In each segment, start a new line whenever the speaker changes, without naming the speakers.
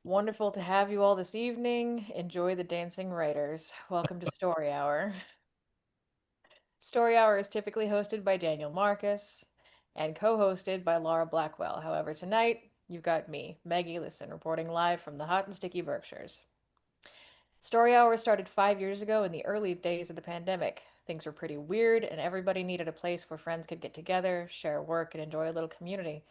Wonderful to have you all this evening. Enjoy the dancing writers. Welcome to Story Hour. Story Hour is typically hosted by Daniel Marcus and co-hosted by Laura Blackwell. However, tonight you've got me, Meg Elison, reporting live from the hot and sticky Berkshires. Story Hour started 5 years ago in the early days of the pandemic. Things were pretty weird, and everybody needed a place where friends could get together, share work, and enjoy a little community.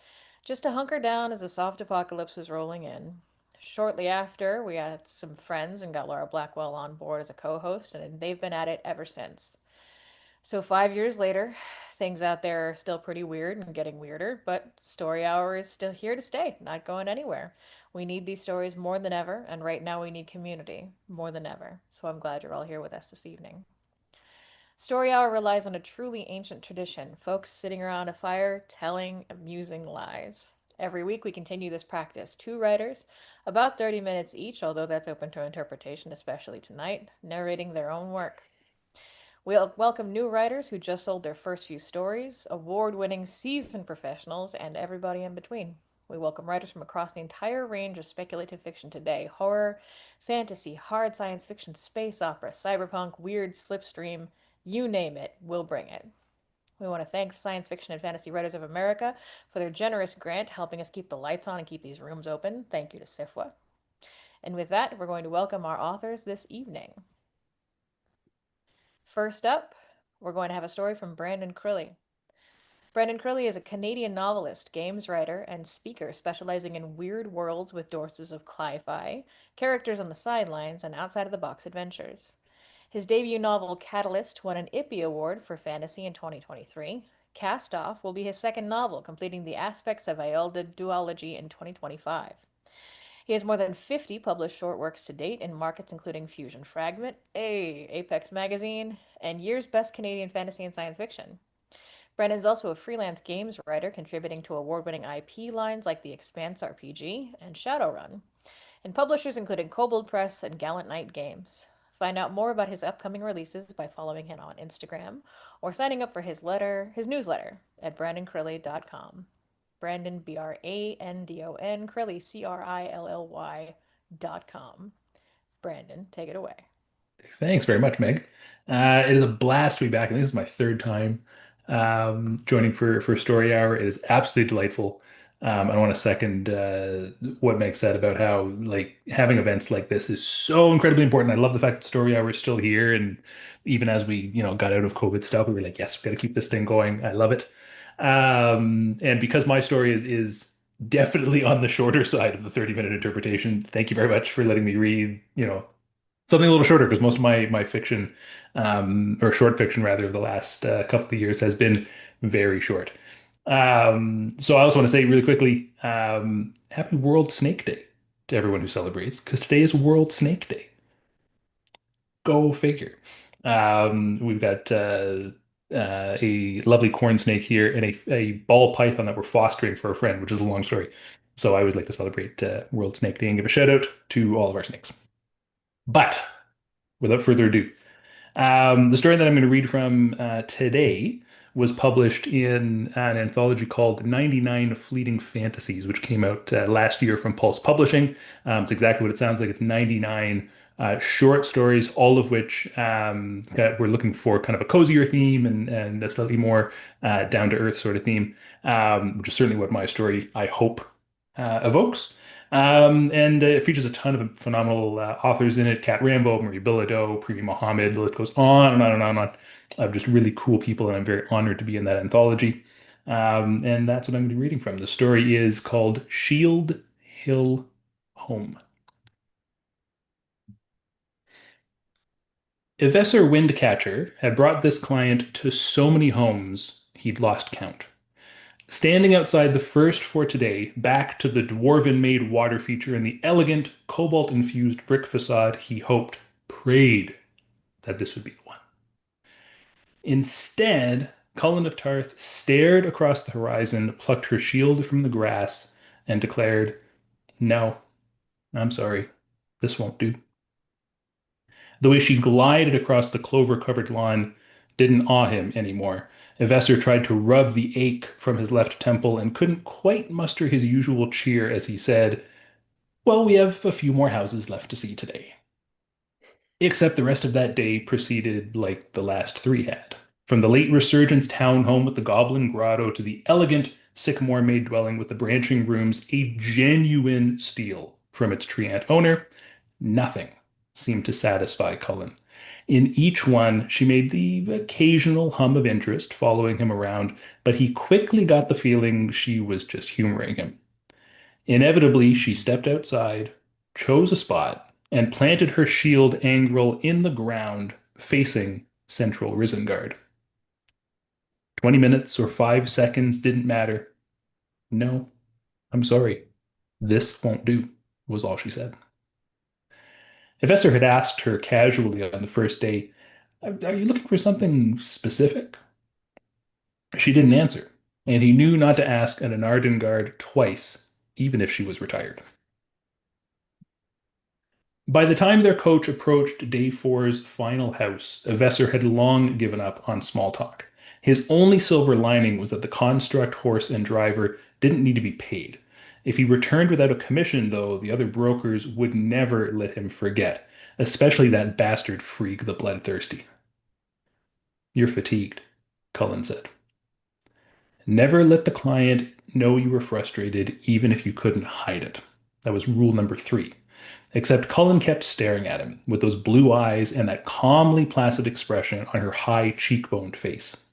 Just to hunker down as the soft apocalypse was rolling in. Shortly after, we had some friends and got Laura Blackwell on board as a co host, and they've been at it ever since. So, 5 years later, things out there are still pretty weird and getting weirder, but Story Hour is still here to stay, not going anywhere. We need these stories more than ever, and right now we need community more than ever. So, I'm glad you're all here with us this evening. Story Hour relies on a truly ancient tradition, folks sitting around a fire telling amusing lies. Every week we continue this practice. Two writers, about 30 minutes each, although that's open to interpretation, especially tonight, narrating their own work. We'll welcome new writers who just sold their first few stories, award winning seasoned professionals, and everybody in between. We welcome writers from across the entire range of speculative fiction today: horror, fantasy, hard science fiction, space opera, cyberpunk, weird, slipstream, you name it, we'll bring it. We want to thank the Science Fiction and Fantasy Writers of America for their generous grant helping us keep the lights on and keep these rooms open. Thank you to SIFWA. And with that, we're going to welcome our authors this evening. First up, we're going to have a story from Brandon Crilly. Brandon Crilly is a Canadian novelist, games writer, and speaker specializing in weird worlds with doses of cli-fi, characters on the sidelines, and outside of the box adventures. His debut novel, Catalyst, won an Ippy Award for Fantasy in 2023. Cast Off will be his second novel, completing the aspects of Aelda duology in 2025. He has more than 50 published short works to date in markets including Fusion Fragment, Apex Magazine, and Year's Best Canadian Fantasy and Science Fiction. Brennan's also a freelance games writer, contributing to award-winning IP lines like The Expanse RPG and Shadowrun, and publishers including Kobold Press and Gallant Knight Games. Find out more about his upcoming releases by following him on Instagram or signing up for his newsletter at brandoncrilly.com. Brandon, Brandon, Crilly, Crilly.com. Brandon, take it away.
Thanks very much, Meg. It is a blast to be back, and this is my third time joining for Story Hour. It is absolutely delightful. I want to second what Meg said about how like having events like this is so incredibly important. I love the fact that Story Hour is still here, and even as we got out of COVID stuff, we were like, yes, we got to keep this thing going. I love it. And because my story is definitely on the shorter side of the 30-minute interpretation, thank you very much for letting me read, something a little shorter because most of my fiction, or short fiction rather, of the last couple of years has been very short. So I also want to say really quickly, Happy World Snake Day to everyone who celebrates, because today is World Snake Day. Go figure. We've got a lovely corn snake here and a ball python that we're fostering for a friend, which is a long story. So I always like to celebrate World Snake Day and give a shout out to all of our snakes. But without further ado, the story that I'm going to read from today was published in an anthology called 99 Fleeting Fantasies, which came out last year from Pulse Publishing. It's exactly what it sounds like. It's 99 short stories, all of which that we're looking for kind of a cozier theme and a slightly more down-to-earth sort of theme, which is certainly what my story, I hope, evokes. And it features a ton of phenomenal authors in it: Kat Rambo, Marie Bilodeau, Primi Mohammed. The list goes on and on and on and on of just really cool people, and I'm very honored to be in that anthology. And that's what I'm going to be reading from. The story is called Shield Hill Home. Evessor Windcatcher had brought this client to so many homes he'd lost count. Standing outside the first for today, back to the dwarven-made water feature and the elegant, cobalt-infused brick facade, he hoped, prayed that this would be the one. Instead, Cullen of Tarth stared across the horizon, plucked her shield from the grass, and declared, "No, I'm sorry. This won't do." The way she glided across the clover-covered lawn didn't awe him anymore. Evessor tried to rub the ache from his left temple and couldn't quite muster his usual cheer as he said, Well, we have a few more houses left to see today. Except the rest of that day proceeded like the last three had. From the late Resurgence townhome with the Goblin Grotto to the elegant sycamore made dwelling with the branching rooms, a genuine steal from its treant owner, nothing seemed to satisfy Cullen. In each one, she made the occasional hum of interest following him around, but he quickly got the feeling she was just humoring him. Inevitably, she stepped outside, chose a spot, and planted her shield angrel in the ground facing Central Risengard. 20 minutes or 5 seconds didn't matter. No, I'm sorry. This won't do, was all she said. If Esser had asked her casually on the first day, are you looking for something specific? She didn't answer, and he knew not to ask an Anardin guard twice, even if she was retired. By the time their coach approached day four's final house, Vesser had long given up on small talk. His only silver lining was that the construct horse and driver didn't need to be paid. If he returned without a commission, though, the other brokers would never let him forget, especially that bastard Freak the Bloodthirsty. You're fatigued, Cullen said. Never let the client know you were frustrated, even if you couldn't hide it. That was rule number three. Except Cullen kept staring at him with those blue eyes and that calmly placid expression on her high cheekboned face.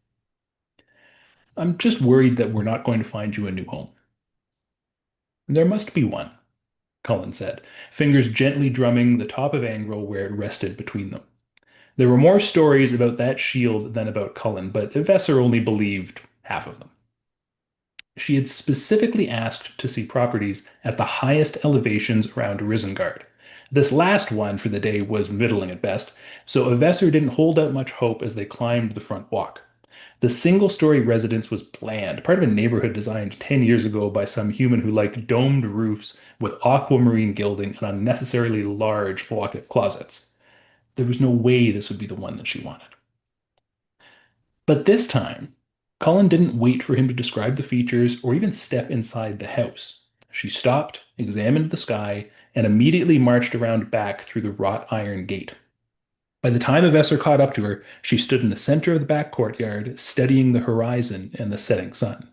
I'm just worried that we're not going to find you a new home. There must be one, Cullen said, fingers gently drumming the top of Angrel where it rested between them. There were more stories about that shield than about Cullen, but Vesser only believed half of them. She had specifically asked to see properties at the highest elevations around Risengard. This last one for the day was middling at best, so Avessor didn't hold out much hope as they climbed the front walk. The single-story residence was bland, part of a neighborhood designed 10 years ago by some human who liked domed roofs with aquamarine gilding and unnecessarily large walk-up closets. There was no way this would be the one that she wanted. But this time, Colin didn't wait for him to describe the features or even step inside the house. She stopped, examined the sky, and immediately marched around back through the wrought iron gate. By the time Avessor caught up to her, she stood in the center of the back courtyard, studying the horizon and the setting sun.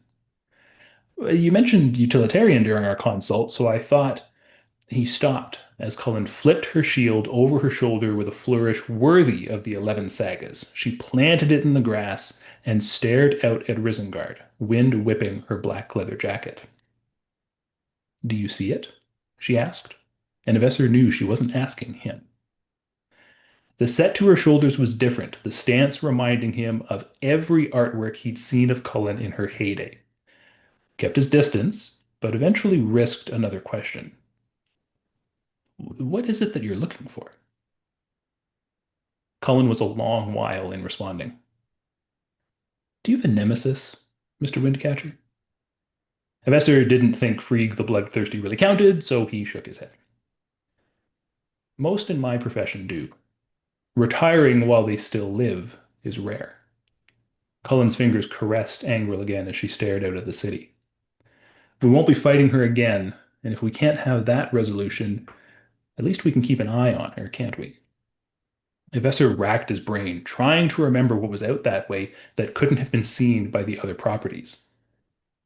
You mentioned utilitarian during our consult, so I thought he stopped as Cullen flipped her shield over her shoulder with a flourish worthy of the 11 sagas. She planted it in the grass and stared out at Risengard, wind whipping her black leather jacket. Do you see it? She asked, and Vesser knew she wasn't asking him. The set to her shoulders was different, the stance reminding him of every artwork he'd seen of Cullen in her heyday. Kept his distance, but eventually risked another question. What is it that you're looking for? Cullen was a long while in responding. Do you have a nemesis, Mr. Windcatcher? Hevesser didn't think Frigg the Bloodthirsty really counted, so he shook his head. Most in my profession do. Retiring while they still live is rare. Cullen's fingers caressed Angrel again as she stared out at the city. We won't be fighting her again, and if we can't have that resolution, at least we can keep an eye on her, can't we? Hevesser racked his brain, trying to remember what was out that way that couldn't have been seen by the other properties.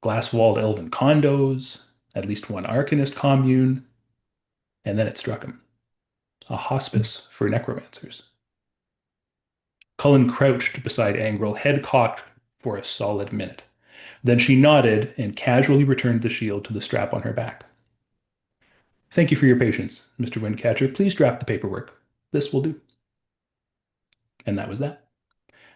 Glass-walled elven condos, at least one arcanist commune, and then it struck him. A hospice for necromancers. Cullen crouched beside Angrel, head cocked for a solid minute. Then she nodded and casually returned the shield to the strap on her back. Thank you for your patience, Mr. Windcatcher. Please drop the paperwork. This will do. And that was that.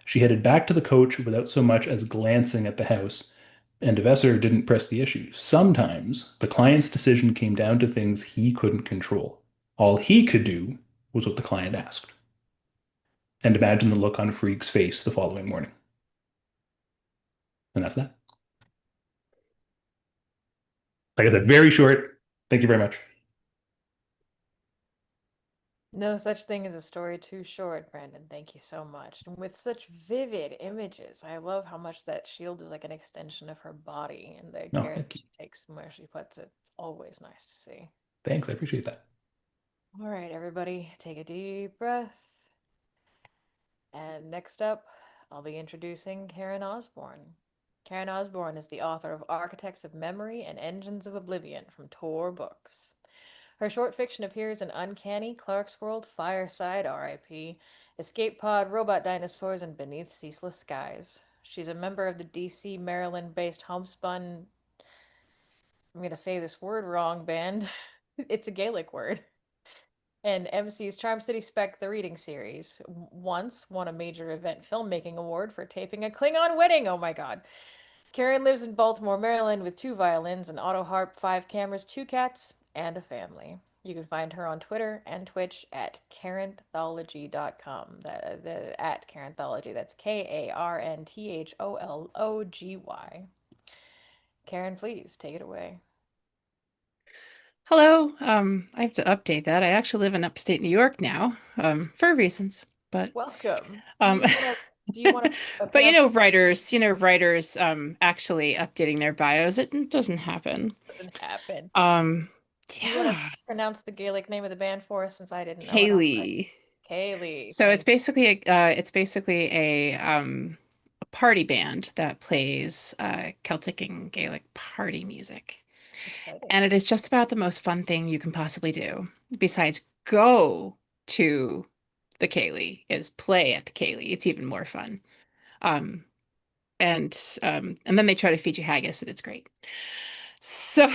She headed back to the coach without so much as glancing at the house, and Devesser didn't press the issue. Sometimes the client's decision came down to things he couldn't control. All he could do was what the client asked. And imagine the look on Freak's face the following morning. And that's that. Like I said, very short. Thank you very much.
No such thing as a story too short, Brandon. Thank you so much. And with such vivid images, I love how much that shield is like an extension of her body and the
No,
care
thank
that
you.
she takes and where she puts it. It's always nice to see.
Thanks, I appreciate that.
All right, everybody, take a deep breath. And next up, I'll be introducing Karen Osborne. Karen Osborne is the author of Architects of Memory and Engines of Oblivion from Tor Books. Her short fiction appears in Uncanny, Clark's World, Fireside, R.I.P., Escape Pod, Robot Dinosaurs, and Beneath Ceaseless Skies. She's a member of the DC, Maryland-based Homespun, I'm going to say this word wrong, band. It's a Gaelic word. And MC's Charm City Spec the Reading Series. Once won a major event filmmaking award for taping a Klingon wedding. Oh my god. Karen lives in Baltimore, Maryland with two violins, an auto harp, five cameras, two cats, and a family. You can find her on Twitter and Twitch at karenthology.com. At Karenthology. That's KARNTHOLOGY. Karen, please take it away.
Hello. I have to update that. I actually live in upstate New York now, for reasons. But
Welcome.
um,
Do you want to
but
pronounce the
writers actually updating their bios, it doesn't happen.
doesn't happen?
Um,
Do you want to
yeah,
pronounce the Gaelic name of the band for us since I didn't know it on my
Kaylee.
Kaylee?
So
Thank
it's basically a party band that plays Celtic and Gaelic party music.
you. Exciting.
And it is just about the most fun thing you can possibly do, besides go to the Kaylee, is play at the Kaylee. It's even more fun. Um, and then they try to feed you haggis, and it's great. So,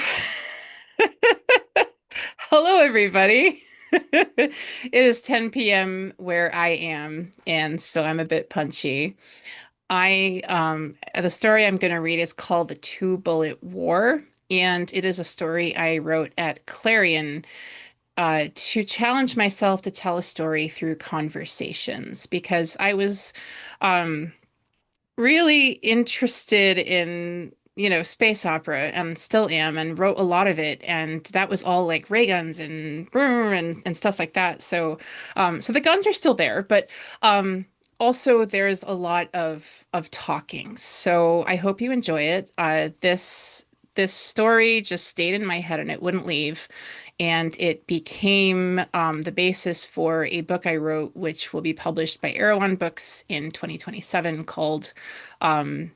hello everybody. It is 10 p.m. where I am, and so I'm a bit punchy. The story I'm going to read is called The Two Bullet War, and it is a story I wrote at Clarion to challenge myself to tell a story through conversations because I was um, really interested in, space opera and still am and wrote a lot of it. And that was all like ray guns and and stuff like that. So the guns are still there, but also there's a lot of talking. So I hope you enjoy it. This story just stayed in my head and it wouldn't leave. And it became the basis for a book I wrote, which will be published by Erewhon Books in 2027 called um,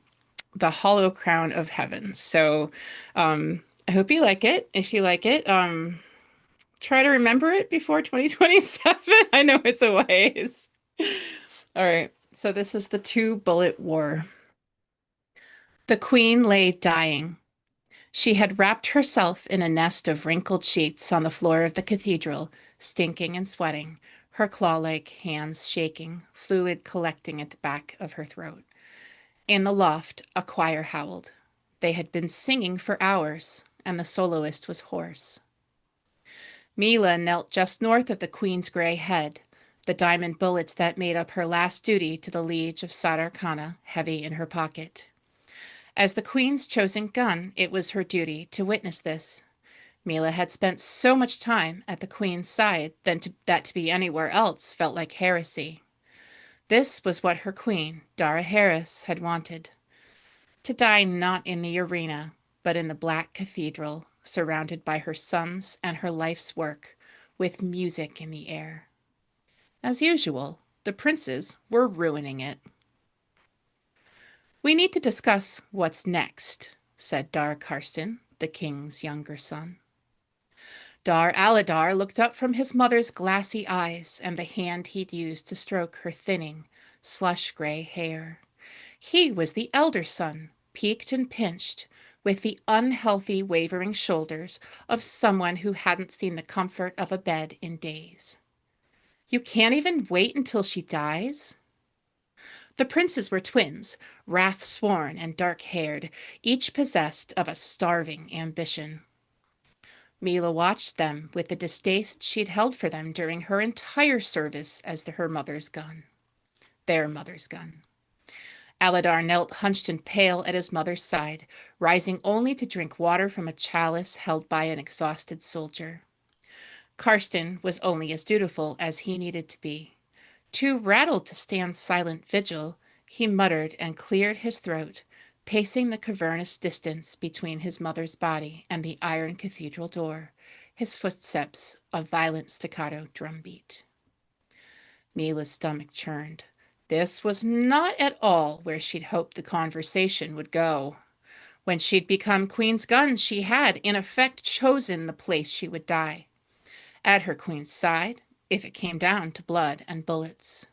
The Hollow Crown of Heaven. So I hope you like it. If you like it, try to remember it before 2027. I know it's a ways. All right. So this is the Two Bullet War. The queen lay dying. She had wrapped herself in a nest of wrinkled sheets on the floor of the cathedral, stinking and sweating, her claw-like hands shaking, fluid collecting at the back of her throat. In the loft, a choir howled. They had been singing for hours, and the soloist was hoarse. Mila knelt just north of the queen's gray head, the diamond bullets that made up her last duty to the liege of Sadarkana heavy in her pocket. As the queen's chosen gun, it was her duty to witness this. Mila had spent so much time at the queen's side that to be anywhere else felt like heresy. This was what her queen, Dara Harris, had wanted. To die not in the arena, but in the Black Cathedral, surrounded by her sons and her life's work, with music in the air. As usual, the princes were ruining it. We need to discuss what's next, said Dar Karsten, the king's younger son. Dar Aladar looked up from his mother's glassy eyes and the hand he'd used to stroke her thinning, slush-gray hair. He was the elder son, peaked and pinched, with the unhealthy, wavering shoulders of someone who hadn't seen the comfort of a bed in days. You can't even wait until she dies? The princes were twins, wrath-sworn and dark-haired, each possessed of a starving ambition. Mila watched them with the distaste she'd held for them during her entire service as her mother's gun. Their mother's gun. Aladar knelt hunched and pale at his mother's side, rising only to drink water from a chalice held by an exhausted soldier. Karsten was only as dutiful as he needed to be. Too rattled to stand silent vigil, he muttered and cleared his throat, pacing the cavernous distance between his mother's body and the iron cathedral door, his footsteps a violent staccato drumbeat. Mila's stomach churned. This was not at all where she'd hoped the conversation would go. When she'd become Queen's gun, she had, in effect, chosen the place she would die. At her queen's side, if it came down to blood and bullets.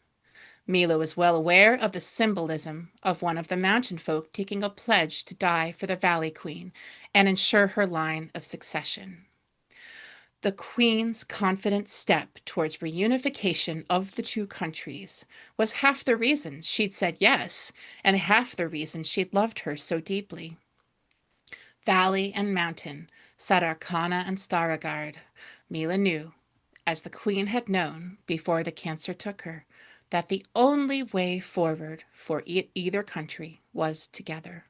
Mila was well aware of the symbolism of one of the mountain folk taking a pledge to die for the Valley Queen and ensure her line of succession. The Queen's confident step towards reunification of the two countries was half the reason she'd said yes, and half the reason she'd loved her so deeply. Valley and mountain, Sadarkana and Starogard, Mila knew, as the Queen had known before the cancer took her, that the only way forward for either country was together.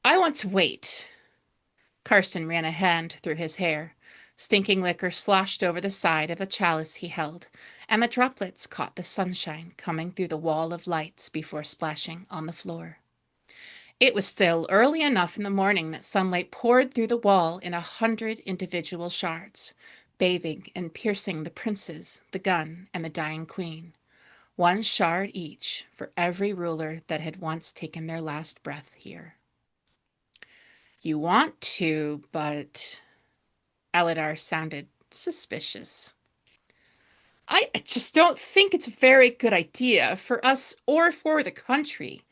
I want to wait. Karsten ran a hand through his hair. Stinking liquor sloshed over the side of the chalice he held, and the droplets caught the sunshine coming through the wall of lights before splashing on the floor. It was still early enough in the morning that sunlight poured through the wall in 100 individual shards, bathing and piercing the princes, the gun, and the dying queen. One shard each for every ruler that had once taken their last breath here. You want to, but Aladar sounded suspicious. I just don't think it's a very good idea for us or for the country.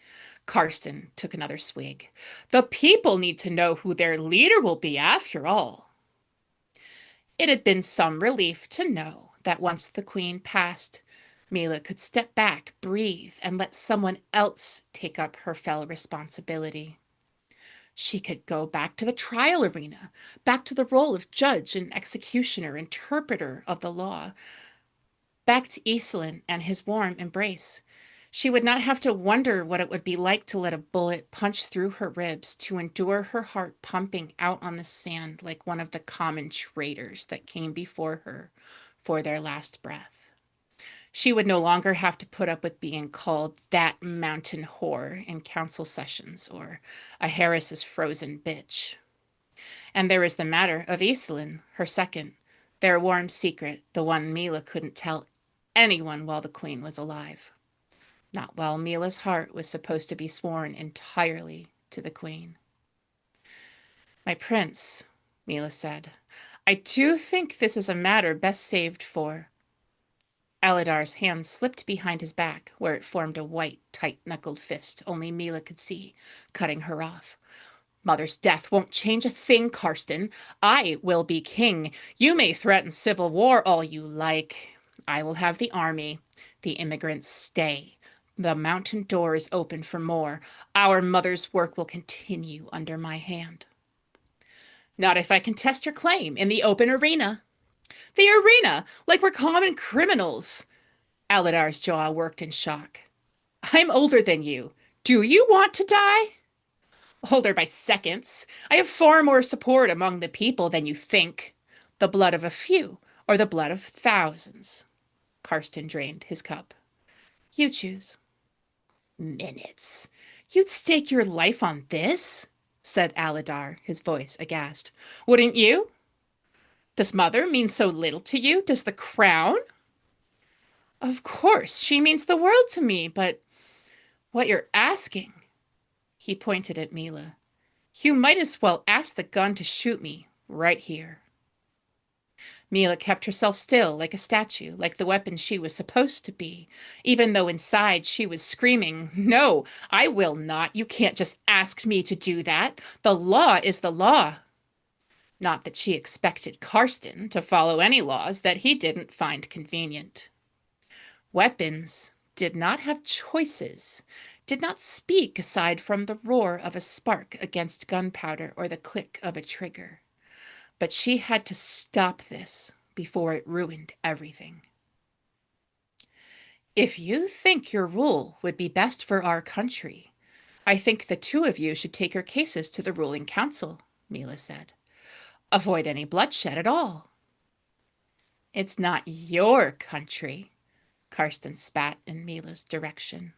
Karsten took another swig. The people need to know who their leader will be after all. It had been some relief to know that once the queen passed, Mila could step back, breathe, and let someone else take up her fell responsibility. She could go back to the trial arena, back to the role of judge and executioner, interpreter of the law, back to Iselin and his warm embrace. She would not have to wonder what it would be like to let a bullet punch through her ribs, to endure her heart pumping out on the sand like one of the common traitors that came before her for their last breath. She would no longer have to put up with being called that mountain whore in council sessions or a Harris's frozen bitch. And there was the matter of Iselin, her second, their warm secret, the one Mila couldn't tell anyone while the queen was alive. Not while Mila's heart was supposed to be sworn entirely to the queen. My prince, Mila said, I do think this is a matter best saved for. Aladar's hand slipped behind his back, where it formed a white, tight-knuckled fist only Mila could see, cutting her off. Mother's death won't change a thing, Karsten. I will be king. You may threaten civil war all you like. I will have the army. The immigrants stay. The mountain door is open for more. Our mother's work will continue under my hand. Not if I contest your claim in the open arena. The arena, like we're common criminals. Aladar's jaw worked in shock. I'm older than you. Do you want to die? Older by seconds. I have far more support among the people than you think. The blood of a few, or the blood of thousands. Karsten drained his cup. You choose. Minutes. You'd stake your life on this? Said Aladar, his voice aghast. Wouldn't you? Does mother mean so little to you? Does the crown? Of course, she means the world to me, but what you're asking, he pointed at Mila, you might as well ask the gun to shoot me right here. Mila kept herself still like a statue, like the weapon she was supposed to be, even though inside she was screaming, No, I will not. You can't just ask me to do that. The law is the law. Not that she expected Karsten to follow any laws that he didn't find convenient. Weapons did not have choices, did not speak aside from the roar of a spark against gunpowder or the click of a trigger. But she had to stop this before it ruined everything. If you think your rule would be best for our country, I think the two of you should take your cases to the ruling council, Mila said. Avoid any bloodshed at all. It's not your country, Karsten spat in Mila's direction.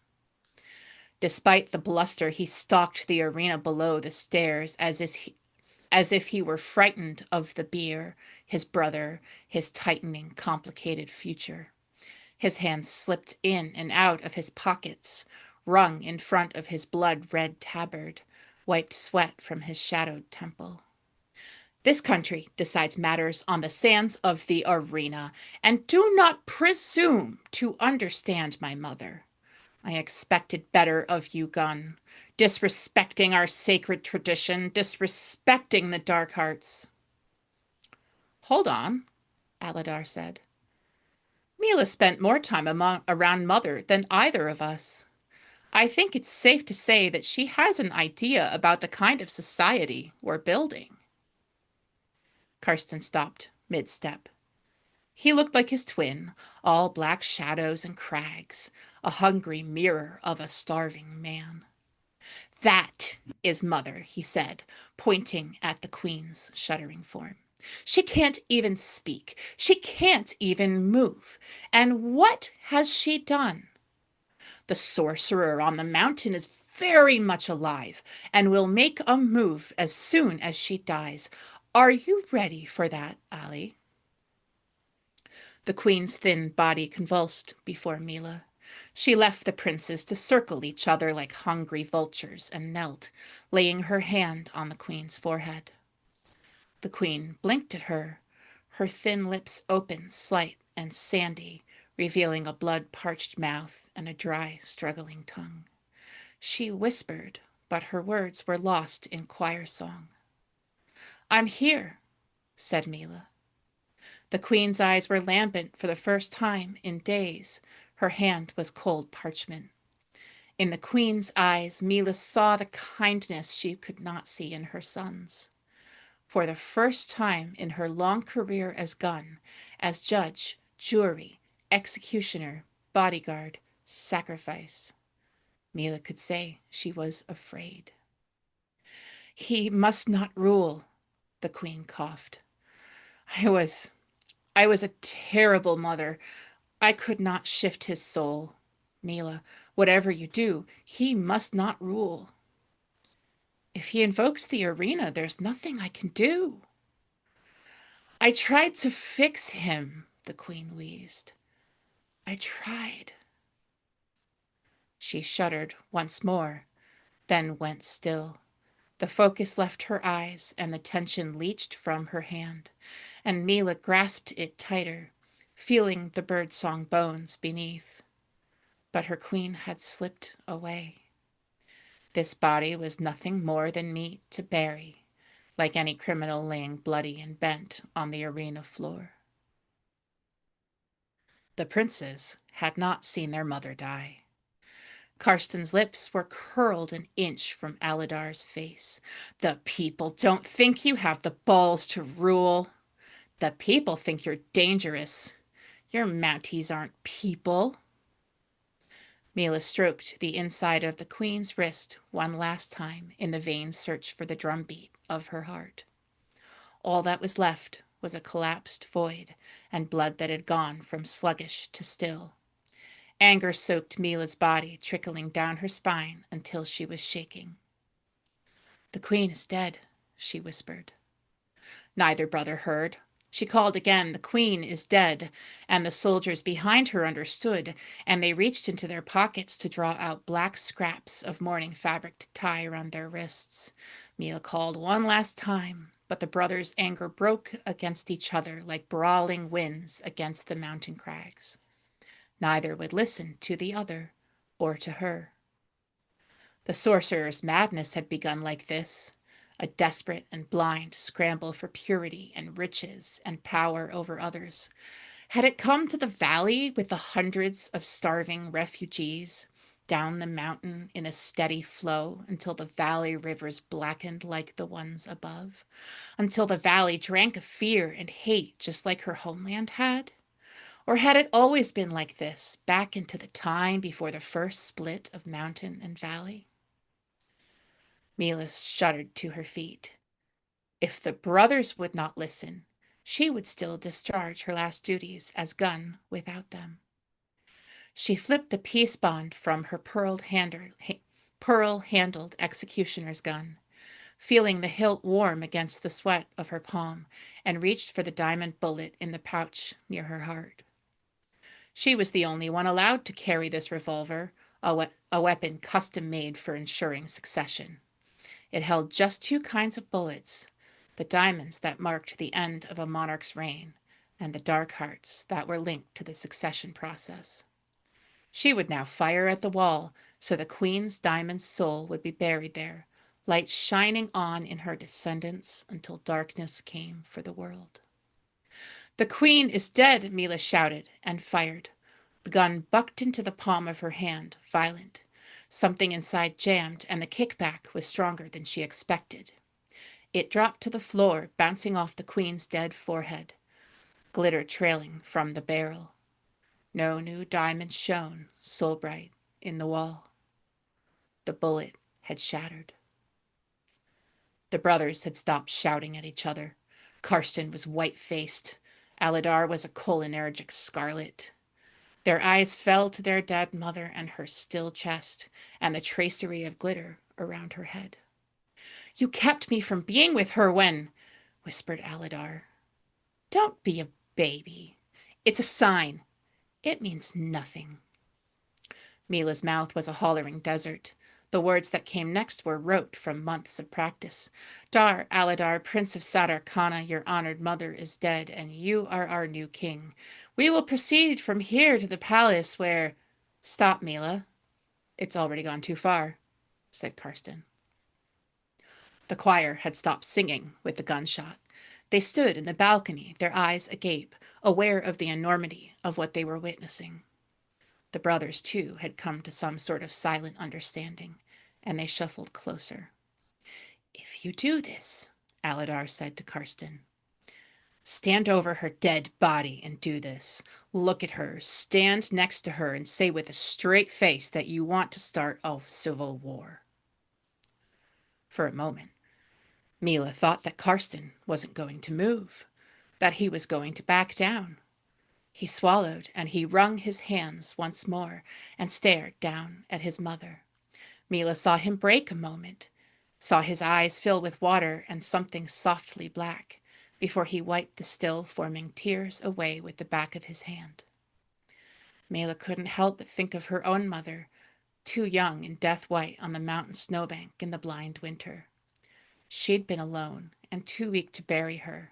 Despite the bluster, he stalked the arena below the stairs as if he were frightened of the beer, his brother, his tightening, complicated future. His hands slipped in and out of his pockets, wrung in front of his blood-red tabard, wiped sweat from his shadowed temple. This country decides matters on the sands of the arena, and do not presume to understand my mother. I expected better of you, Gunn. Disrespecting our sacred tradition, disrespecting the Dark Hearts. Hold on, Aladar said. Mila spent more time around Mother than either of us. I think it's safe to say that she has an idea about the kind of society we're building. Karsten stopped mid-step. He looked like his twin, all black shadows and crags, a hungry mirror of a starving man. That is Mother, he said, pointing at the Queen's shuddering form. She can't even speak. She can't even move. And what has she done? The sorcerer on the mountain is very much alive and will make a move as soon as she dies. Are you ready for that, Ali? The Queen's thin body convulsed before Mila. She left the princes to circle each other like hungry vultures and knelt, laying her hand on the Queen's forehead. The Queen blinked at her, her thin lips open, slight and sandy, revealing a blood-parched mouth and a dry, struggling tongue. She whispered, but her words were lost in choir song. I'm here, said Mila. The Queen's eyes were lambent for the first time in days. Her hand was cold parchment. In the Queen's eyes, Mila saw the kindness she could not see in her son's. For the first time in her long career as gun, as judge, jury, executioner, bodyguard, sacrifice, Mila could say she was afraid. He must not rule, the Queen coughed. I was I was a terrible mother. I could not shift his soul. Mila, whatever you do, he must not rule. If he invokes the arena, there's nothing I can do. I tried to fix him, the Queen wheezed. I tried. She shuddered once more, then went still. The focus left her eyes, and the tension leached from her hand, and Mila grasped it tighter, feeling the birdsong bones beneath. But her queen had slipped away. This body was nothing more than meat to bury, like any criminal laying bloody and bent on the arena floor. The princes had not seen their mother die. Karsten's lips were curled an inch from Aladar's face. The people don't think you have the balls to rule. The people think you're dangerous. Your Mounties aren't people. Mila stroked the inside of the Queen's wrist one last time in the vain search for the drumbeat of her heart. All that was left was a collapsed void and blood that had gone from sluggish to still. Anger soaked Mila's body, trickling down her spine until she was shaking. The Queen is dead, she whispered. Neither brother heard. She called again, the Queen is dead, and the soldiers behind her understood, and they reached into their pockets to draw out black scraps of mourning fabric to tie around their wrists. Mila called one last time, but the brothers' anger broke against each other like brawling winds against the mountain crags. Neither would listen to the other or to her. The sorcerer's madness had begun like this, a desperate and blind scramble for purity and riches and power over others. Had it come to the valley with the hundreds of starving refugees, down the mountain in a steady flow until the valley rivers blackened like the ones above, until the valley drank of fear and hate just like her homeland had? Or had it always been like this, back into the time before the first split of mountain and valley? Mila shuddered to her feet. If the brothers would not listen, she would still discharge her last duties as gun without them. She flipped the peace bond from her pearl-handled executioner's gun. feeling the hilt warm against the sweat of her palm, and reached for the diamond bullet in the pouch near her heart. She was the only one allowed to carry this revolver, a weapon custom made for ensuring succession. It held just two kinds of bullets, the diamonds that marked the end of a monarch's reign, and the dark hearts that were linked to the succession process. She would now fire at the wall, so the queen's diamond soul would be buried there, light shining on in her descendants until darkness came for the world. The queen is dead, Mila shouted and fired. The gun bucked into the palm of her hand, violent. Something inside jammed, and the kickback was stronger than she expected. It dropped to the floor, bouncing off the queen's dead forehead, glitter trailing from the barrel. No new diamonds shone, soul bright, in the wall. The bullet had shattered. The brothers had stopped shouting at each other. Karsten was white-faced. Aladar was a cholinergic scarlet. Their eyes fell to their dead mother and her still chest, and the tracery of glitter around her head. You kept me from being with her when, whispered Aladar. Don't be a baby. It's a sign. It means nothing. Mila's mouth was a hollering desert. The words that came next were rote from months of practice. Dar Aladar, Prince of Sadarkana, your honored mother is dead, and you are our new king. We will proceed from here to the palace where... Stop, Mila. It's already gone too far, said Karsten. The choir had stopped singing with the gunshot. They stood in the balcony, their eyes agape, aware of the enormity of what they were witnessing. The brothers, too, had come to some sort of silent understanding, and they shuffled closer. If you do this, Aladar said to Karsten, stand over her dead body and do this. Look at her, stand next to her, and say with a straight face that you want to start a civil war. For a moment, Mila thought that Karsten wasn't going to move, that he was going to back down. He swallowed, and he wrung his hands once more and stared down at his mother. Mila saw him break a moment, saw his eyes fill with water and something softly black, before he wiped the still-forming tears away with the back of his hand. Mila couldn't help but think of her own mother, too young and death-white on the mountain snowbank in the blind winter. She'd been alone and too weak to bury her,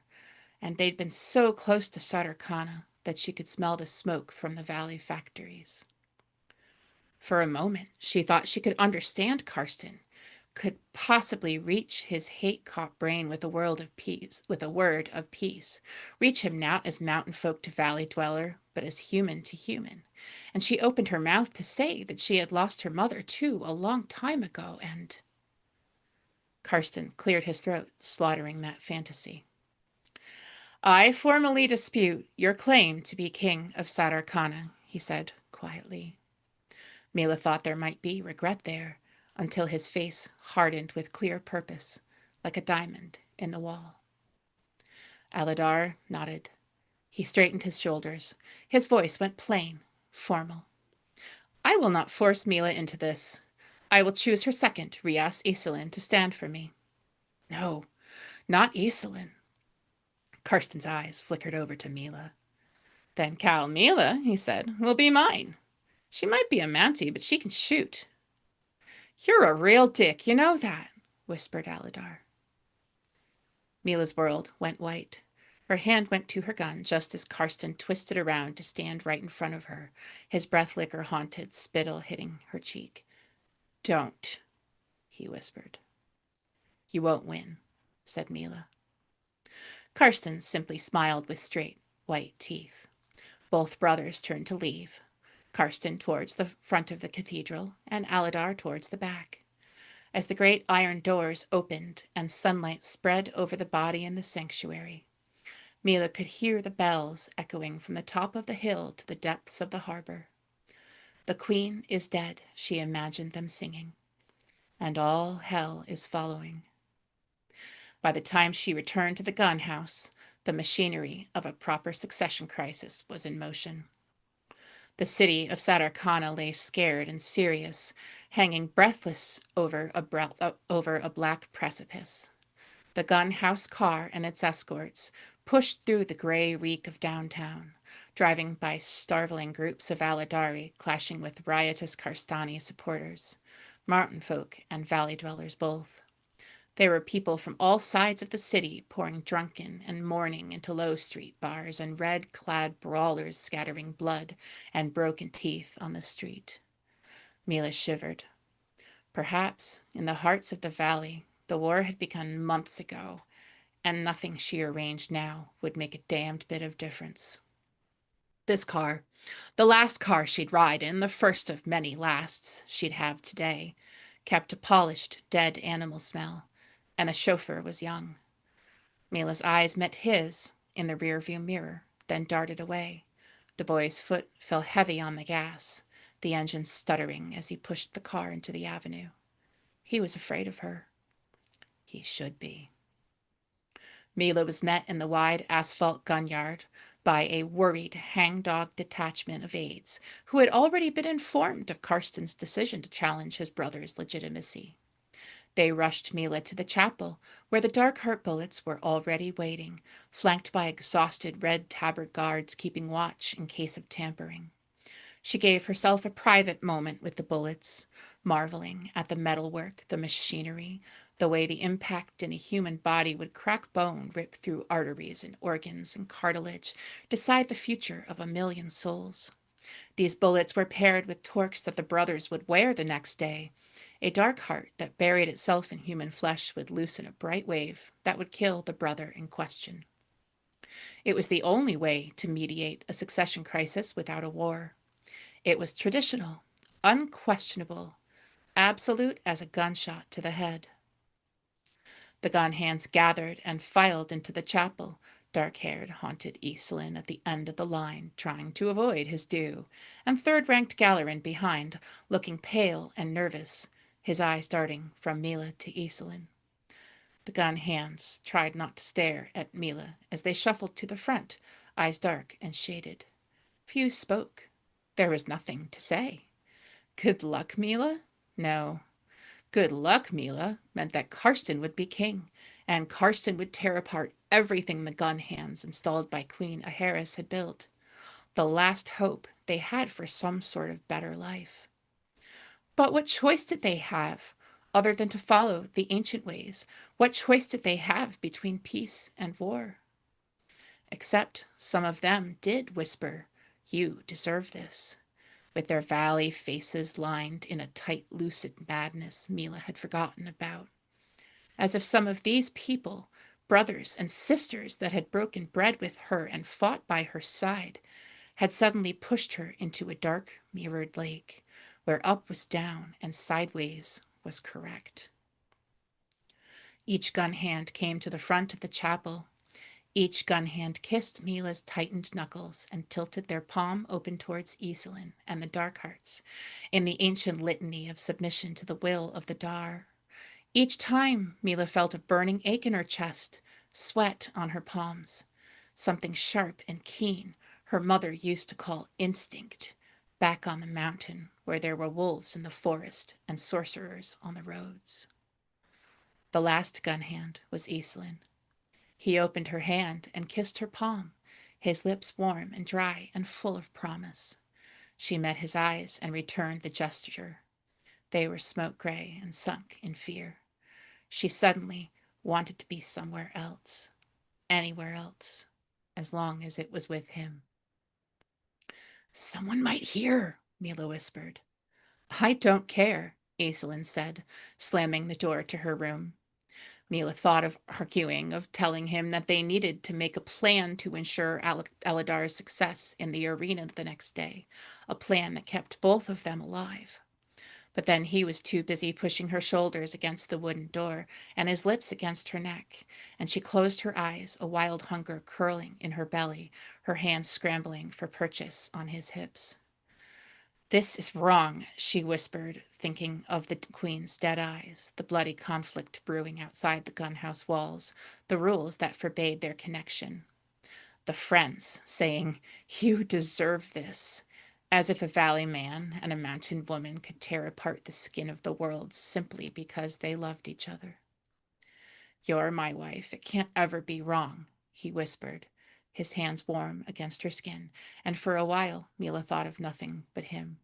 and they'd been so close to Sadarkana that she could smell the smoke from the valley factories. For a moment, she thought she could understand Karsten, could possibly reach his hate-caught brain with a word of peace, reach him not as mountain folk to valley dweller, but as human to human. And she opened her mouth to say that she had lost her mother, too, a long time ago, and... Karsten cleared his throat, slaughtering that fantasy. I formally dispute your claim to be king of Sadarkana, he said quietly. Mila thought there might be regret there, until his face hardened with clear purpose, like a diamond in the wall. Aladar nodded. He straightened his shoulders. His voice went plain, formal. I will not force Mila into this. I will choose her second, Rias Iselin, to stand for me. No, not Iselin. Karsten's eyes flickered over to Mila. Then Cal Mila, he said, will be mine. She might be a Mountie, but she can shoot. You're a real dick, you know that, whispered Aladar. Mila's world went white. Her hand went to her gun just as Karsten twisted around to stand right in front of her, his breath liquor haunted spittle hitting her cheek. Don't, he whispered. You won't win, said Mila. Karsten simply smiled with straight, white teeth. Both brothers turned to leave, Karsten towards the front of the cathedral and Aladar towards the back. As the great iron doors opened and sunlight spread over the body in the sanctuary, Mila could hear the bells echoing from the top of the hill to the depths of the harbor. The queen is dead, she imagined them singing, and all hell is following. By the time she returned to the gun house, the machinery of a proper succession crisis was in motion. The city of Satarkana lay scared and serious, hanging breathless over a black precipice. The gun house car and its escorts pushed through the gray reek of downtown, driving by starveling groups of Aladari clashing with riotous Karstani supporters, mountain folk and valley dwellers both. There were people from all sides of the city pouring drunken and mourning into Low Street bars and red-clad brawlers scattering blood and broken teeth on the street. Mila shivered. Perhaps, in the hearts of the valley, the war had begun months ago, and nothing she arranged now would make a damned bit of difference. This car, the last car she'd ride in, the first of many lasts she'd have today, kept a polished, dead animal smell, and the chauffeur was young. Mila's eyes met his in the rearview mirror, then darted away. The boy's foot fell heavy on the gas, the engine stuttering as he pushed the car into the avenue. He was afraid of her. He should be. Mila was met in the wide asphalt gun yard by a worried hangdog detachment of aides who had already been informed of Karsten's decision to challenge his brother's legitimacy. They rushed Mila to the chapel, where the dark heart bullets were already waiting, flanked by exhausted red tabard guards keeping watch in case of tampering. She gave herself a private moment with the bullets, marveling at the metalwork, the machinery, the way the impact in a human body would crack bone, rip through arteries and organs and cartilage, decide the future of a million souls. These bullets were paired with torques that the brothers would wear the next day. A dark heart that buried itself in human flesh would loosen a bright wave that would kill the brother in question. It was the only way to mediate a succession crisis without a war. It was traditional, unquestionable, absolute as a gunshot to the head. The gun hands gathered and filed into the chapel, dark-haired, haunted Eastland at the end of the line, trying to avoid his due, and third-ranked Gallerin behind, looking pale and nervous, his eyes darting from Mila to Eastland. The gun hands tried not to stare at Mila as they shuffled to the front, eyes dark and shaded. Few spoke. There was nothing to say. Good luck, Mila? No. Good luck, Mila, meant that Karsten would be king, and Karsten would tear apart everything the gun hands installed by Queen Aharis had built. The last hope they had for some sort of better life. But what choice did they have, other than to follow the ancient ways? What choice did they have between peace and war? Except some of them did whisper, "You deserve this," with their valley faces lined in a tight, lucid madness Mila had forgotten about. As if some of these people, brothers and sisters that had broken bread with her and fought by her side, had suddenly pushed her into a dark, mirrored lake, where up was down and sideways was correct. Each gun hand came to the front of the chapel. Each gun hand kissed Mila's tightened knuckles and tilted their palm open towards Iselin and the Dark Hearts in the ancient litany of submission to the will of the Dar. Each time Mila felt a burning ache in her chest, sweat on her palms, something sharp and keen her mother used to call instinct, back on the mountain where there were wolves in the forest and sorcerers on the roads. The last gun hand was Iselin. He opened her hand and kissed her palm, his lips warm and dry and full of promise. She met his eyes and returned the gesture. They were smoke gray and sunk in fear. She suddenly wanted to be somewhere else, anywhere else, as long as it was with him. "Someone might hear," Mila whispered. "I don't care," Aislinn said, slamming the door to her room. Mila thought of arguing, of telling him that they needed to make a plan to ensure Aladar's success in the arena the next day, a plan that kept both of them alive. But then he was too busy pushing her shoulders against the wooden door and his lips against her neck, and she closed her eyes, a wild hunger curling in her belly, her hands scrambling for purchase on his hips. "This is wrong," she whispered, thinking of the Queen's dead eyes, the bloody conflict brewing outside the gunhouse walls, the rules that forbade their connection. The friends saying, "You deserve this," as if a valley man and a mountain woman could tear apart the skin of the world simply because they loved each other. You're my wife. It can't ever be wrong, he whispered, his hands warm against her skin, and for a while Mila thought of nothing but him.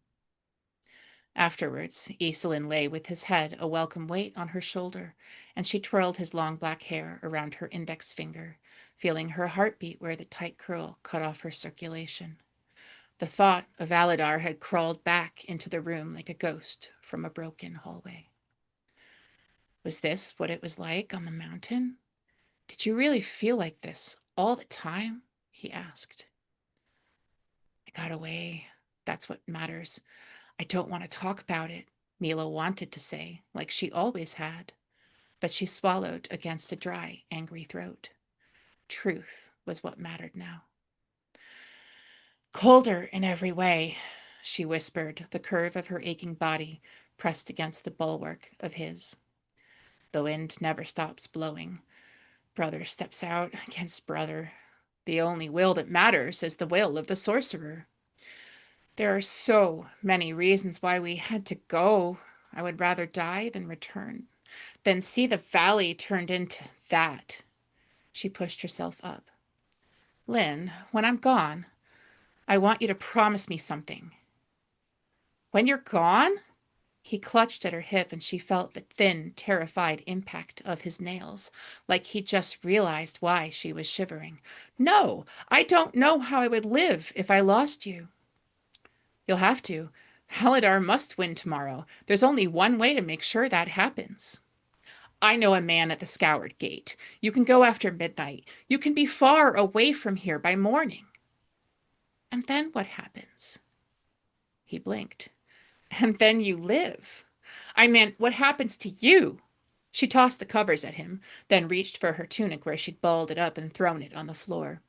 Afterwards, Iselin lay with his head a welcome weight on her shoulder, and she twirled his long black hair around her index finger, feeling her heartbeat where the tight curl cut off her circulation. The thought of Aladar had crawled back into the room like a ghost from a broken hallway. Was this what it was like on the mountain? Did you really feel like this all the time? He asked. I got away. That's what matters. I don't want to talk about it, Mila wanted to say, like she always had, but she swallowed against a dry, angry throat. Truth was what mattered now. Colder in every way, she whispered, the curve of her aching body pressed against the bulwark of his. The wind never stops blowing. Brother steps out against brother. The only will that matters is the will of the sorcerer. There are so many reasons why we had to go. I would rather die than return, than see the valley turned into that. She pushed herself up. Lynn, when I'm gone, I want you to promise me something. When you're gone? He clutched at her hip and she felt the thin, terrified impact of his nails, like he just realized why she was shivering. No, I don't know how I would live if I lost you. You'll have to. Haladar must win tomorrow. There's only one way to make sure that happens. I know a man at the Scoured Gate. You can go after midnight. You can be far away from here by morning. And then what happens? He blinked. And then you live. I meant, what happens to you? She tossed the covers at him, then reached for her tunic where she'd balled it up and thrown it on the floor.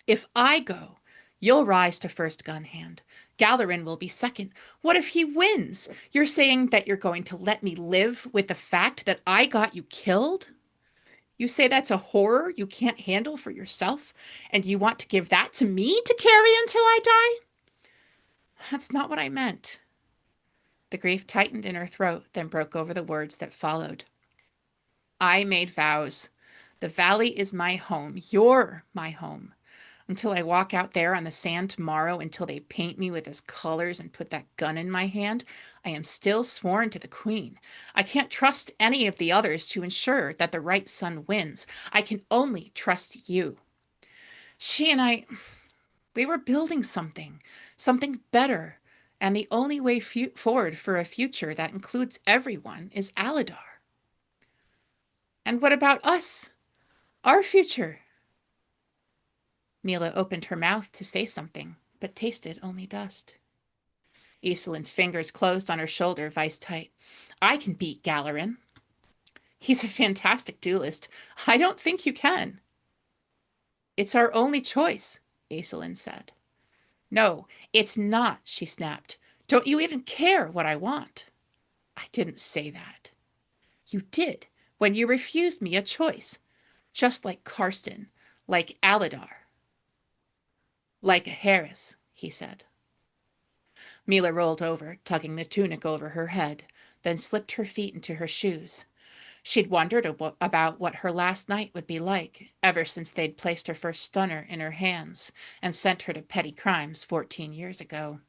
If I go, you'll rise to first gun hand. Galarin will be second. What if he wins? You're saying that you're going to let me live with the fact that I got you killed? You say that's a horror you can't handle for yourself, and you want to give that to me to carry until I die? That's not what I meant. The grief tightened in her throat, then broke over the words that followed. I made vows. The valley is my home. You're my home. Until I walk out there on the sand tomorrow, until they paint me with his colors and put that gun in my hand, I am still sworn to the Queen. I can't trust any of the others to ensure that the right son wins. I can only trust you. She and I, we were building something better. And the only way forward for a future that includes everyone is Aladar. And what about us? Our future? Mila opened her mouth to say something, but tasted only dust. Iselin's fingers closed on her shoulder, vice tight. I can beat Galarin. He's a fantastic duelist. I don't think you can. It's our only choice, Iselin said. No, it's not, she snapped. Don't you even care what I want? I didn't say that. You did, when you refused me a choice. Just like Karsten, like Aladar. Like a Harris, he said. Mila rolled over, tugging the tunic over her head, then slipped her feet into her shoes. She'd wondered about what her last night would be like, ever since they'd placed her first stunner in her hands and sent her to petty crimes 14 years ago.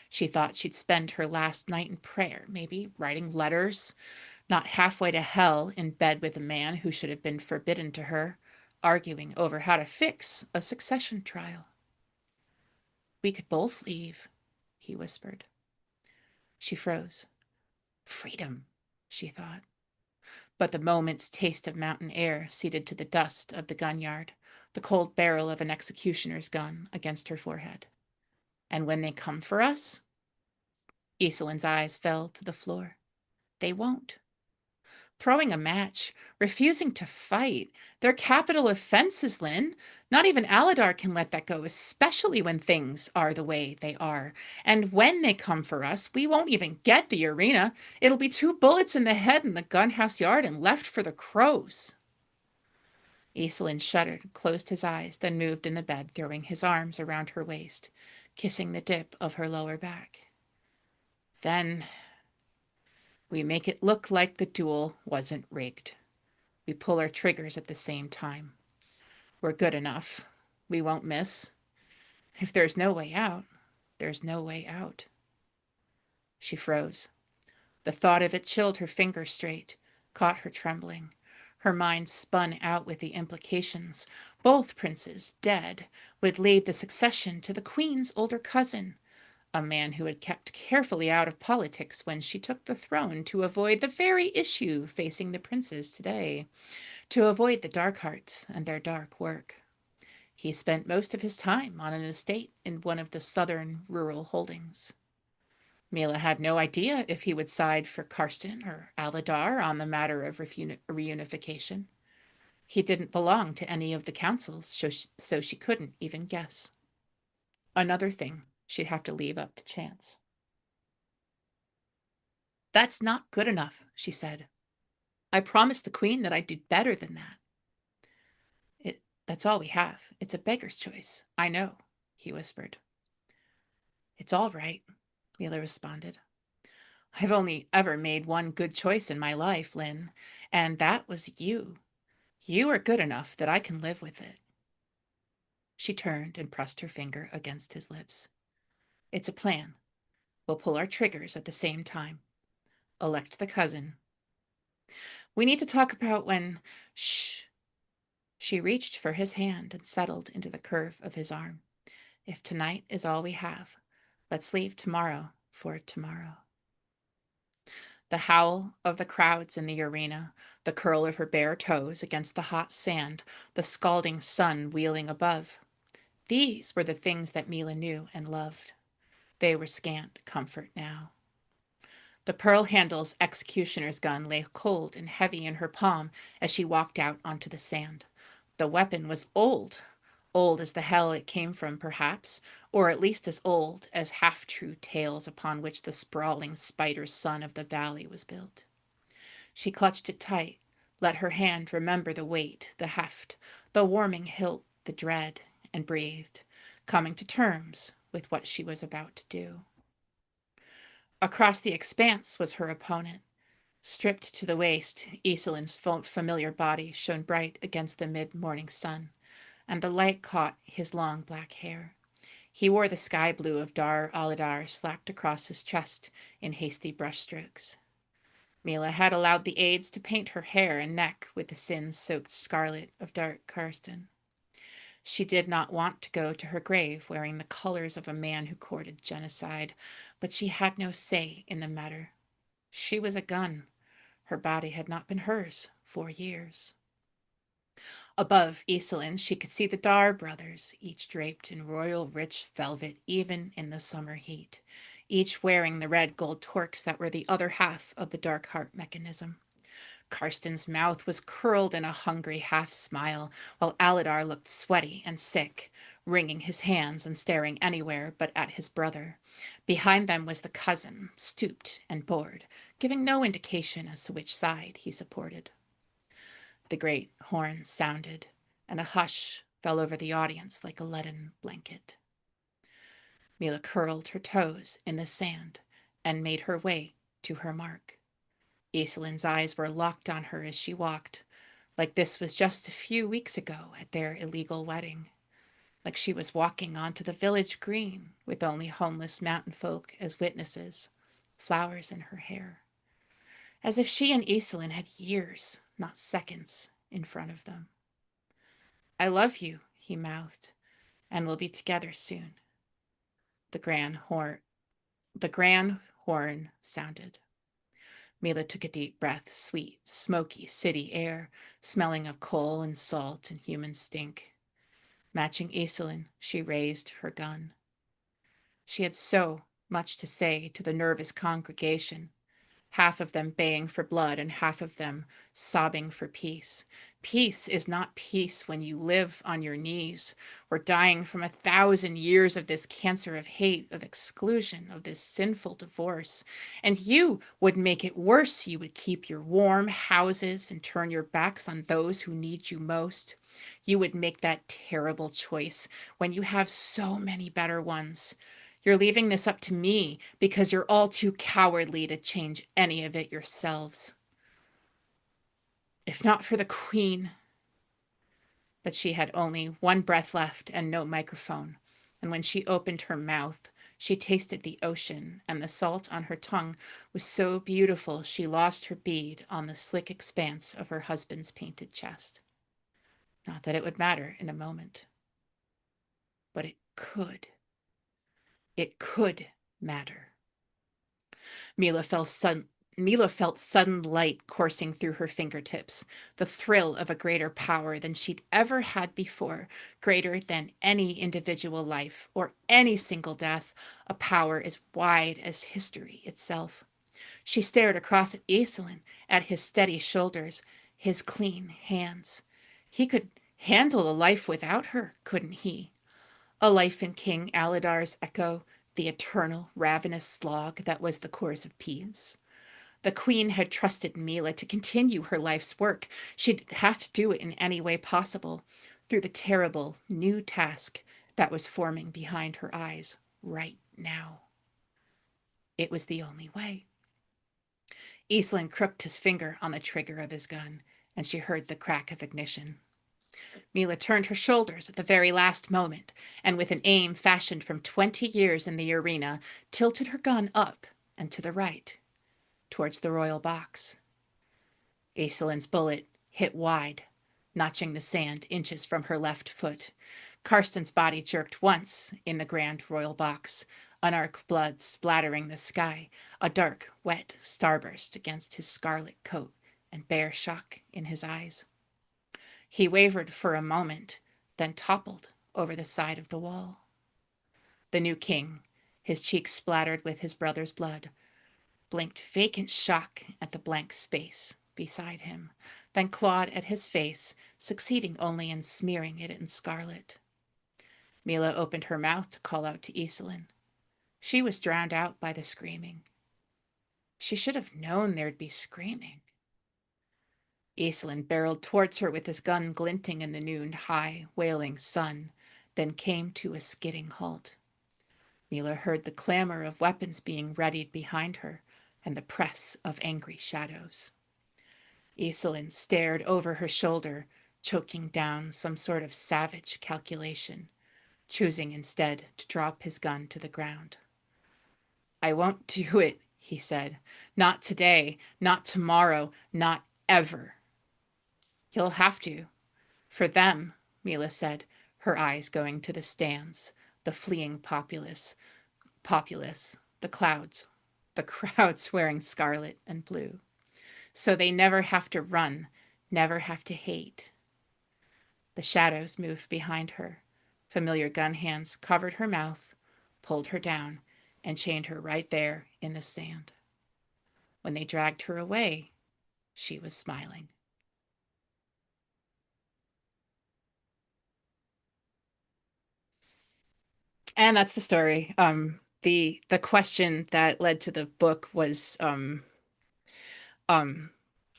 She thought she'd spend her last night in prayer, maybe writing letters, not halfway to hell in bed with a man who should have been forbidden to her, arguing over how to fix a succession trial. We could both leave, he whispered. She froze. Freedom, she thought. But the moment's taste of mountain air ceded to the dust of the gun yard, the cold barrel of an executioner's gun against her forehead. And when they come for us? Iselin's eyes fell to the floor. They won't. Throwing a match, refusing to fight. They're capital offenses, Lynn. Not even Aladar can let that go, especially when things are the way they are. And when they come for us, we won't even get the arena. It'll be 2 bullets in the head in the gunhouse yard and left for the crows. Aislinn shuddered and closed his eyes, then moved in the bed, throwing his arms around her waist, kissing the dip of her lower back. Then we make it look like the duel wasn't rigged. We pull our triggers at the same time. We're good enough. We won't miss. If there's no way out, there's no way out. She froze. The thought of it chilled her fingers straight, caught her trembling. Her mind spun out with the implications. Both princes, dead, would leave the succession to the queen's older cousin, a man who had kept carefully out of politics when she took the throne to avoid the very issue facing the princes today, to avoid the Darkhearts and their dark work. He spent most of his time on an estate in one of the southern rural holdings. Mila had no idea if he would side for Karsten or Aladar on the matter of reunification. He didn't belong to any of the councils, so she couldn't even guess. Another thing she'd have to leave up to chance. That's not good enough, she said. I promised the queen that I'd do better than that. That's all we have. It's a beggar's choice. I know, he whispered. It's all right, Mila responded. I've only ever made one good choice in my life, Lynn, and that was you. You are good enough that I can live with it. She turned and pressed her finger against his lips. It's a plan. We'll pull our triggers at the same time. Elect the cousin. We need to talk about when... Shh. She reached for his hand and settled into the curve of his arm. If tonight is all we have, let's leave tomorrow for tomorrow. The howl of the crowds in the arena, the curl of her bare toes against the hot sand, the scalding sun wheeling above. These were the things that Mila knew and loved. They were scant comfort now. The Pearl Handle's executioner's gun lay cold and heavy in her palm as she walked out onto the sand. The weapon was old, old as the hell it came from, perhaps, or at least as old as half-true tales upon which the sprawling spider sun of the valley was built. She clutched it tight, let her hand remember the weight, the heft, the warming hilt, the dread, and breathed, coming to terms with what she was about to do. Across the expanse was her opponent. Stripped to the waist, Iselin's familiar body shone bright against the mid-morning sun, and the light caught his long black hair. He wore the sky blue of Dar Aladar slapped across his chest in hasty brushstrokes. Mila had allowed the aides to paint her hair and neck with the sin-soaked scarlet of dark Karsten. She did not want to go to her grave wearing the colors of a man who courted genocide, but she had no say in the matter. She was a gun. Her body had not been hers for years. Above Iselin, she could see the Dar brothers, each draped in royal rich velvet even in the summer heat, each wearing the red gold torques that were the other half of the dark heart mechanism. Karsten's mouth was curled in a hungry half smile, while Aladar looked sweaty and sick, wringing his hands and staring anywhere but at his brother. Behind them was the cousin, stooped and bored, giving no indication as to which side he supported. The great horn sounded, and a hush fell over the audience like a leaden blanket. Mila curled her toes in the sand and made her way to her mark. Iselin's eyes were locked on her as she walked, like this was just a few weeks ago at their illegal wedding, like she was walking onto the village green with only homeless mountain folk as witnesses, flowers in her hair, as if she and Iselin had years, not seconds, in front of them. I love you, he mouthed, and we'll be together soon. The grand horn, the grand horn sounded. Mila took a deep breath, sweet, smoky city air, smelling of coal and salt and human stink. Matching Iselin, she raised her gun. She had so much to say to the nervous congregation. half of them baying for blood and half of them sobbing for peace. Peace is not peace when you live on your knees or dying from 1,000 years of this cancer of hate, of exclusion, of this sinful divorce. And you would make it worse. You would keep your warm houses and turn your backs on those who need you most. You would make that terrible choice when you have so many better ones. You're leaving this up to me because you're all too cowardly to change any of it yourselves. If not for the Queen. But she had only one breath left and no microphone. And when she opened her mouth, she tasted the ocean, and the salt on her tongue was so beautiful she lost her bead on the slick expanse of her husband's painted chest. Not that it would matter in a moment. But it could. It could matter. Mila felt sudden Mila felt sudden light coursing through her fingertips, the thrill of a greater power than she'd ever had before, greater than any individual life or any single death, a power as wide as history itself. She stared across at Aislinn, at his steady shoulders, his clean hands. He could handle a life without her, couldn't he? A life in King Aladar's echo, the eternal, ravenous slog that was the course of peace. The Queen had trusted Mila to continue her life's work. She'd have to do it in any way possible, through the terrible new task that was forming behind her eyes right now. It was the only way. Aislinn crooked his finger on the trigger of his gun, and she heard the crack of ignition. Mila turned her shoulders at the very last moment, and with an aim fashioned from 20 years in the arena, tilted her gun up and to the right, towards the royal box. Aislinn's bullet hit wide, notching the sand inches from her left foot. Karsten's body jerked once in the grand royal box, an arc of blood splattering the sky, a dark, wet starburst against his scarlet coat, and bare shock in his eyes. He wavered for a moment, then toppled over the side of the wall. The new king, his cheeks splattered with his brother's blood, blinked vacant shock at the blank space beside him, then clawed at his face, succeeding only in smearing it in scarlet. Mila opened her mouth to call out to Aislinn. She was drowned out by the screaming. She should have known there'd be screaming. Aislinn barreled towards her with his gun glinting in the noon-high, wailing sun, then came to a skidding halt. Mila heard the clamor of weapons being readied behind her and the press of angry shadows. Aislinn stared over her shoulder, choking down some sort of savage calculation, choosing instead to drop his gun to the ground. I won't do it, he said. Not today, not tomorrow, not ever. You'll have to. For them, Mila said, her eyes going to the stands, the fleeing populace, the clouds, the crowds wearing scarlet and blue. So they never have to run, never have to hate. The shadows moved behind her. Familiar gun hands covered her mouth, pulled her down, and chained her right there in the sand. When they dragged her away, she was smiling. And that's the story. The question that led to the book um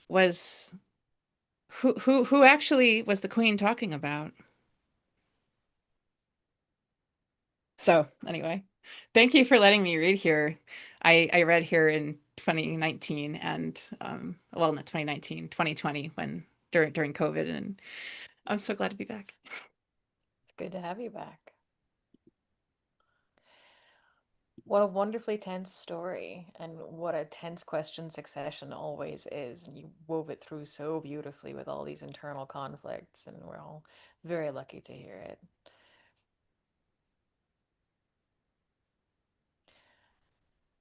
was who actually was the queen talking about? So anyway, thank you for letting me read here. I read here in 2019 and well, not 2019, 2020 when during COVID, and I'm so glad to be back.
Good to have you back. What a wonderfully tense story, and what a tense question succession always is. And you wove it through so beautifully with all these internal conflicts, and we're all very lucky to hear it.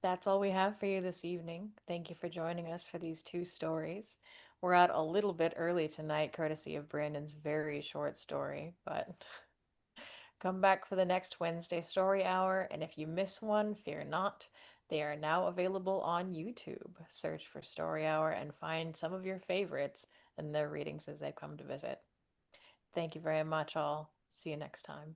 That's all we have for you this evening. Thank you for joining us for these two stories. We're out a little bit early tonight, courtesy of Brandon's very short story, but come back for the next Wednesday story hour, and if you miss one, fear not. They are now available on YouTube. Search for Story Hour and find some of your favorites and their readings as they come to visit. Thank you very much, all. See you next time.